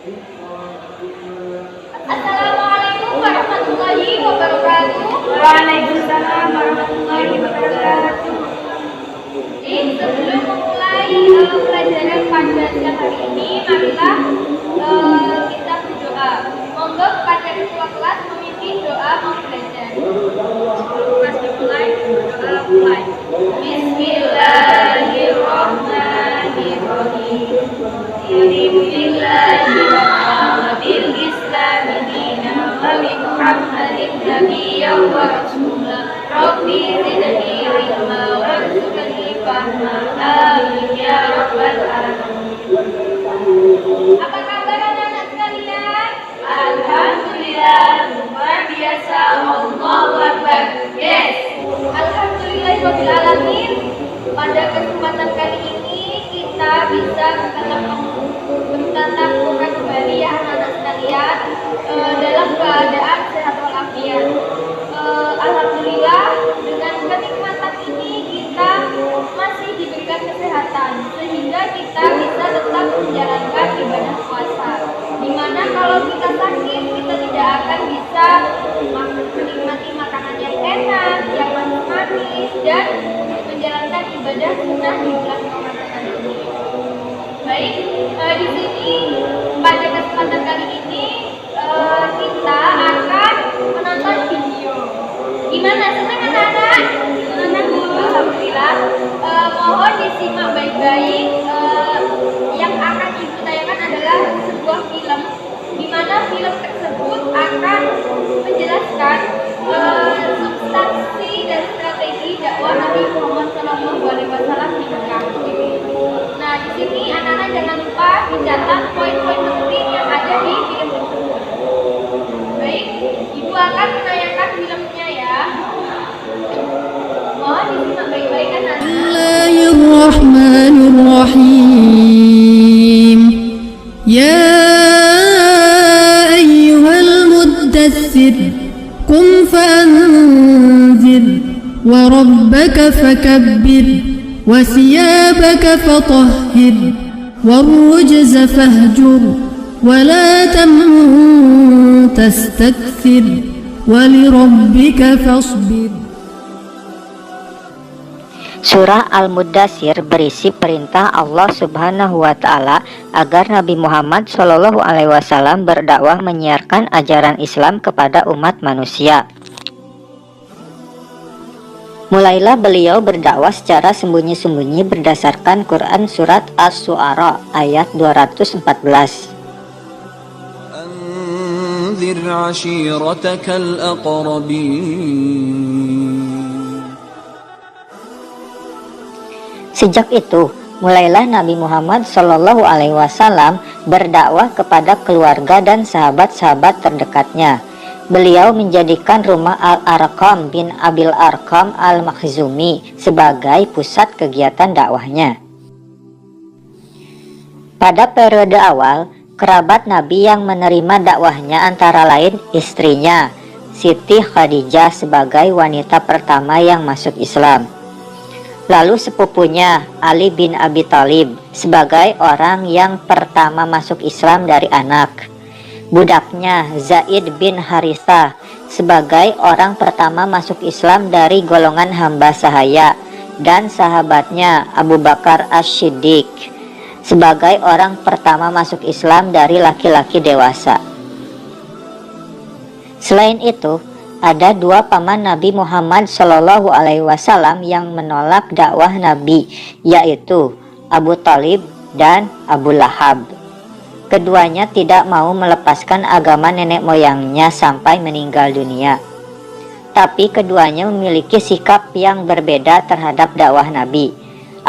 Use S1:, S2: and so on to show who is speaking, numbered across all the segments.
S1: Assalamualaikum warahmatullahi wabarakatuh.
S2: Waalaikumsalam warahmatullahi wabarakatuh.
S1: Sebelum memulai pelajaran pada siang hari ini, marilah kita berdoa. Monggo kepada ketua kelas memimpin doa mau belajar.
S2: Kelas dimulai, berdoa mulai.
S1: Bismillahirrahmanirrahim. Alhamdulillah bil Islam dina wa bi Muhammadin nabiyyan wa rasula. Rabbi zidni ilma warzuqni fahma. Amin ya rabbal alamin. Apa kabar anak-anak sekalian? Alhamdulillah, luar biasa. Allahu Akbar. Yes. Alhamdulillahirabbil alamin. Pada kesempatan kali ini kita bisa bertatap muka kembali ya anak-anak sekalian dalam keadaan sehat walafiat. Alhamdulillah, dengan kenikmatan ini kita masih diberikan kesehatan sehingga kita bisa tetap menjalankan ibadah puasa. Dimana kalau kita sakit kita tidak akan bisa menikmati makanan yang enak, yang manis dan menjalankan ibadah sunnah di bulan Ramadan ini. Baik, di sini pada kesempatan kali ini kita akan menonton video. Gimana, senang anak-anak? Senang dulu, alhamdulillah. Mohon disimak baik-baik. Yang akan ibu tayangkan adalah sebuah film, di mana film tersebut akan menjelaskan substansi dan strategi dakwah Nabi Muhammad SAW di Mekah. Nah, di sini anak-anak jangan lupa mencatat poin-poin penting yang ada di film tersebut. Baik, ibu akan menayangkan filmnya ya. Mohon disimak baik-baik anak-anak.
S3: Bismillahirrahmanirrahim. Ya ayyuhal muddaththir qum fa'anzir wa rabbaka fakabbir wa thiyabaka fatahhir warrujza fahjur wa la tamnun tastakthir wa lirabbika fasbir.
S4: Surah Al-Muddatsir berisi perintah Allah Subhanahu wa Ta'ala agar Nabi Muhammad SAW berdakwah menyiarkan ajaran Islam kepada umat manusia. Mulailah beliau berdakwah secara sembunyi-sembunyi berdasarkan Quran Surat Asy-Syu'ara ayat 214.
S5: Anzir 'ashiratakal aqrabin.
S4: Sejak itu, mulailah Nabi Muhammad SAW berdakwah kepada keluarga dan sahabat-sahabat terdekatnya. Beliau menjadikan rumah Al-Arqam bin Abil Arqam Al-Makhzumi sebagai pusat kegiatan dakwahnya. Pada periode awal, kerabat Nabi yang menerima dakwahnya antara lain istrinya, Siti Khadijah sebagai wanita pertama yang masuk Islam. Lalu sepupunya Ali bin Abi Thalib sebagai orang yang pertama masuk Islam dari anak. Budaknya Zaid bin Harithah sebagai orang pertama masuk Islam dari golongan hamba sahaya. Dan sahabatnya Abu Bakar Asy-Siddiq sebagai orang pertama masuk Islam dari laki-laki dewasa. Selain itu, ada dua paman Nabi Muhammad SAW yang menolak dakwah Nabi, yaitu Abu Thalib dan Abu Lahab. Keduanya tidak mau melepaskan agama nenek moyangnya sampai meninggal dunia. Tapi keduanya memiliki sikap yang berbeda terhadap dakwah Nabi.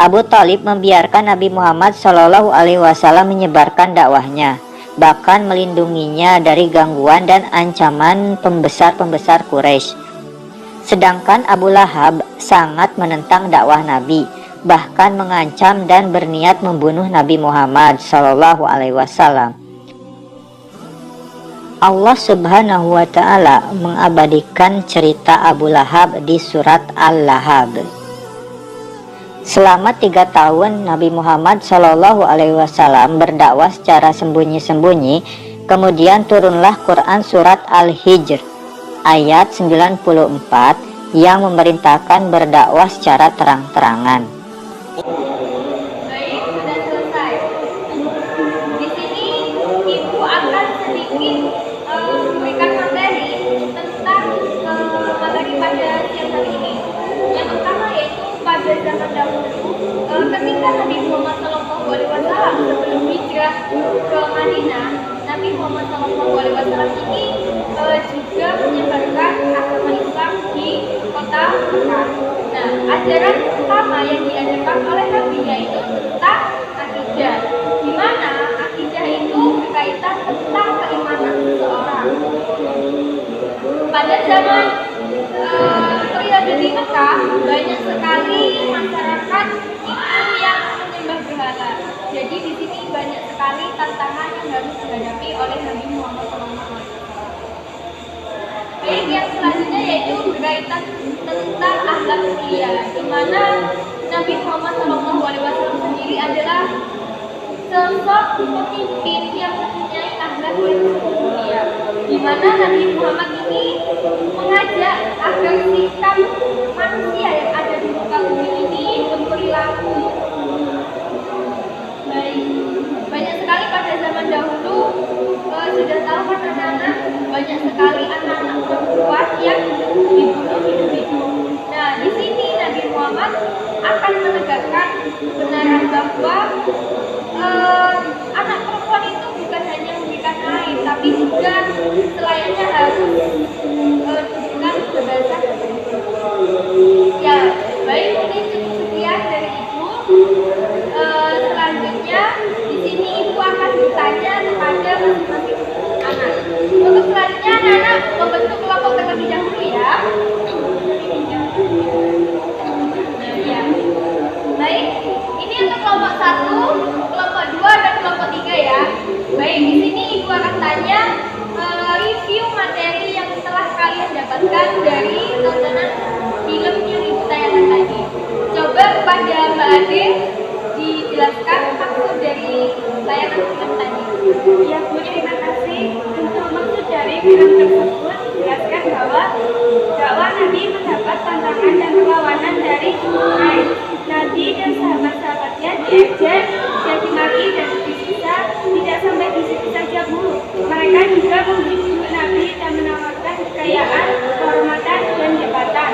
S4: Abu Thalib membiarkan Nabi Muhammad SAW menyebarkan dakwahnya, bahkan melindunginya dari gangguan dan ancaman pembesar-pembesar Quraisy. Sedangkan Abu Lahab sangat menentang dakwah Nabi, bahkan mengancam dan berniat membunuh Nabi Muhammad SAW. Allah Subhanahu wa Ta'ala mengabadikan cerita Abu Lahab di surat Al-Lahab. Selama 3 tahun Nabi Muhammad Shallallahu Alaihi Wasallam berdakwah secara sembunyi-sembunyi, kemudian turunlah Quran surat Al-Hijr ayat 94 yang memerintahkan berdakwah secara terang-terangan.
S1: Baik, sudah selesai. Di sini Ibu akan sedikit memberikan materi tentang materi pada siang hari ini. Yang pertama yaitu pada zaman dahulu, ketika Nabi Muhammad SAW sebelum hijrah ke Madinah, Nabi Muhammad SAW ini juga menyebarkan agama Islam di kota Mekah. Nah, ajaran pertama yang diajarkan oleh Nabi yaitu tentang akidah, di mana akidah itu berkaitan tentang keimanan seseorang. Pada zaman periode di Mekah, banyak sekali masyarakat itu yang menyembah berhala. Jadi di sini banyak sekali tantangan yang harus dihadapi oleh Nabi Muhammad SAW. Baik, yang selanjutnya yaitu berkaitan tentang akhlak mulia, di mana Nabi Muhammad SAW sendiri adalah sosok pemimpin yang mempunyai akhlak yang mulia, di mana Nabi Muhammad ini mengajak agar sikap manusia yang ada di muka bumi ini berperilaku baik. Banyak sekali pada zaman dahulu, sudah tahu kan anak-anak, banyak sekali anak-anak perempuan yang dibunuh hidup-hidup. Nah, di sini Nabi Muhammad akan menegakkan kebenaran bahwa anak perempuan itu bukan hanya memberikan air, tapi juga selayaknya harus diberikan kebebasan. Ya, baik, ini cukup sekian dari Ibu. Selanjutnya di sini Ibu akan bertanya kepada masing-masing anak. Untuk selanjutnya anak membentuk kelompok terlebih dahulu ya. Ya. Baik, ini untuk kelompok 1, kelompok 2 dan kelompok 3 ya. Baik, di sini Ibu akan tanya review materi yang telah kalian dapatkan dari tontonan film yang Ibu tayangkan tadi. Coba kepada Mbak Ade dijelaskan maksud dari tayangan film tadi.
S2: Ya Bu, terima kasih. Untuk maksud dari film tersebut jelaskan bahwa dakwah Nabi mendapat tantangan dan perlawanan dari Quraisy. Nabi dan sahabat-sahabatnya diejek, caci maki dan disiksa. Tidak sampai di situ saja Bu, mereka juga membujuk Nabi dan menawarkan kekayaan, kehormatan dan jabatan.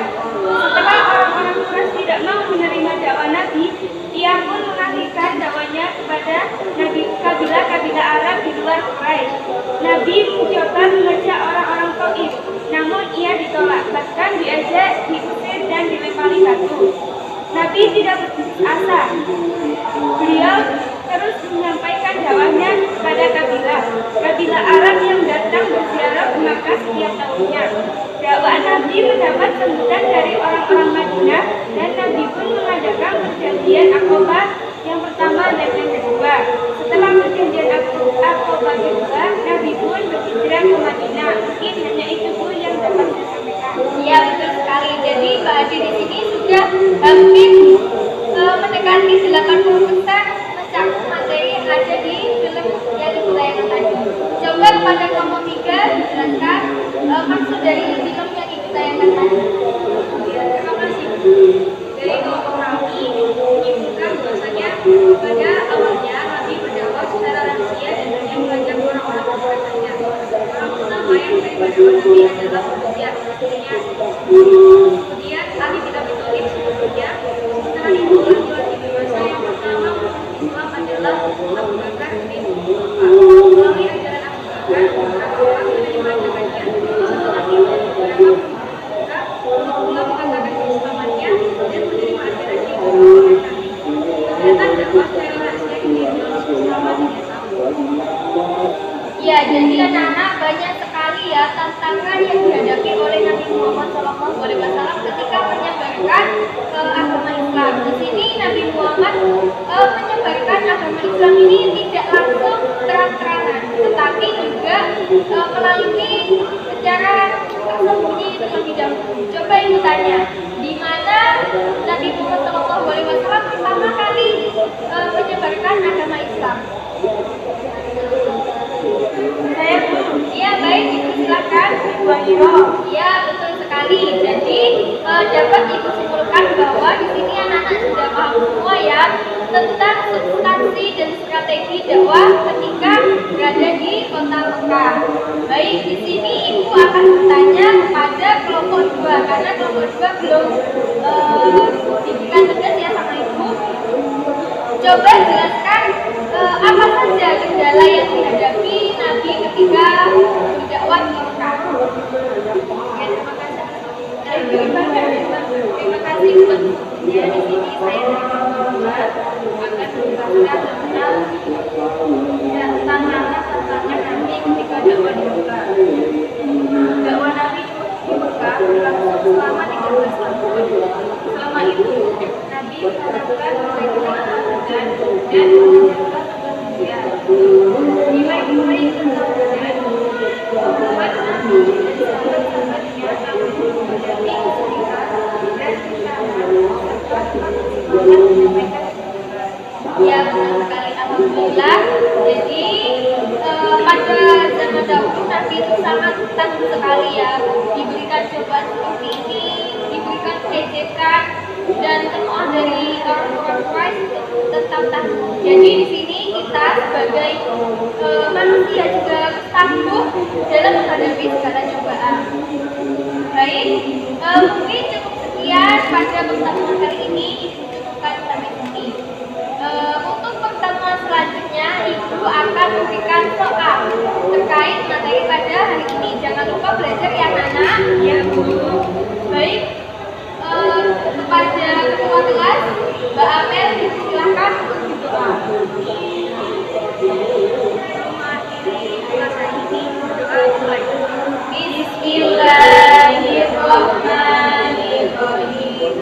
S2: Setelah orang-orang Quraisy tidak mau menerima dakwah Nabi, ia pun mengalihkan dakwahnya kepada kabilah-kabilah Arab di luar Quraisy. Nabi mencoba mengajak orang-orang Taif, namun ia ditolak, bahkan diejek, diusir dan dilempari batu. Nabi tidak berputus asa. Beliau terus menyampaikan dakwahnya kepada kabilah Arab yang datang berziarah ke Makkah setiap tahunnya. Dakwah Nabi mendapat sambutan dari orang-orang Madinah dan Nabi pun mengadakan perjanjian Aqabah yang pertama dan yang kedua. Setelah perjanjian Aqabah kedua, Nabi pun berhijrah ke Madinah. Mungkin hanya itu Bu yang dapat saya sampaikan.
S1: Iya, betul sekali. Jadi Mbak Ade di sini sudah hampir mendekati 80% mencakup materi yang ada di film yang Ibu tayangkan tadi. Coba kepada kelompok 3 dijelaskan maksud dari film yang Ibu tayangkan tadi.
S2: Terima kasih Bu. Dari kelompok kami menyimpulkan bahwasanya pada awalnya Nabi berdakwah secara rahasia dan hanya mengajak orang-orang terdekatnya. Orang pertama yang menerima dakwah Nabi adalah manusia. Kemudian Ali bin Abi Thalib sebelumnya. Setelah itu laki-laki dewasa yang pertama masuk Islam adalah Abu Bakar bin Quhafa. Melalui ajaran Abu Bakar, beberapa orang menerima ajarannya. Setelah itu beberapa pula mengatakan keislamannya dan menerima ajaran di bawah Nabi. Ternyata dakwah dari rahasia ini selama 3 tahun.
S1: Ya, jadi anak-anak banyak sekali ya tantangan yang dihadapi oleh Nabi Muhammad SAW ketika menyebarkan agama Islam. Di sini Nabi Muhammad menyebarkan agama Islam ini tidak langsung terang-terangan, tetapi juga melalui secara tersembunyi terlebih dahulu. Coba Ibu tanya, di mana Nabi Muhammad SAW SAW pertama kali menyebarkan agama Islam?
S2: Saya guru.
S1: Iya, baik, Ibu silakan.
S2: Ibu Hiro.
S1: Iya, betul sekali. Jadi dapat Ibu simpulkan bahwa di sini anak-anak sudah paham semua ya tentang substansi dan strategi dakwah ketika berada di kota Mekah. Baik, di sini Ibu akan bertanya kepada kelompok 2 karena kelompok 2 belum diberikan tugas ya sama Ibu. Coba jelaskan apa saja kendala yang dihadapi Nabi ketika berdakwah di Mekah. Ya, terima kasih. Terima kasih untuk ya, di sini saya akan menjelaskan tentang tantangan Nabi ketika dakwah di Mekah. Dakwah Nabi di Mekah berlangsung selama 13 tahun. Selama itu Nabi menanamkan dan mengajarkan manusia nilai-nilai keteladanan membuat Nabi dan sahabat-sahabatnya mampu menghadapi kesulitan dan rintangan serta semakin menyampaikan kebenaran. Ya, benar sekali, alhamdulillah. Jadi pada zaman dahulu Nabi itu sangat tangguh sekali ya, diberikan cobaan seperti ini, diberikan ejekan dan semua dari orang-orang Quraisy tetap tangguh. Jadi di sini kita sebagai manusia juga tangguh dalam menghadapi segala cobaan. Baik, mungkin cukup sekian pada pertemuan kali ini. Ibu cukupkan sampai sini. Untuk pertemuan selanjutnya, Ibu akan memberikan soal terkait materi pada hari ini. Jangan lupa belajar ya anak-anak. Ya Bu. Baik, kepada ketua kelas, Mbak Amel, silakan untuk berdoa. Bismillahirrahmanirrahim.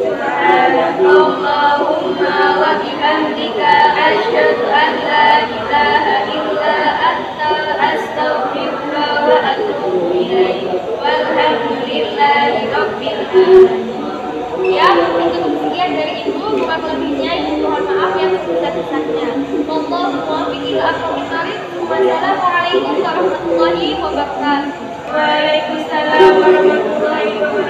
S1: Subhanallahumma wa bihamdika asyhadu an la ilaha illa anta astaghfiruka wa atubu ilaik. Walhamdulillahi rabbil alamin. Ya, itu sekian dari Ibu. Kurang lebihnya Ibu mohon maaf yang sebesar-besarnya. Wallahu muwaffiq ila aqwamit thoriq. Wassalamualaikum warahmatullahi wabarakatuh.
S2: Waalaikumsalam warahmatullahi wabarakatuh.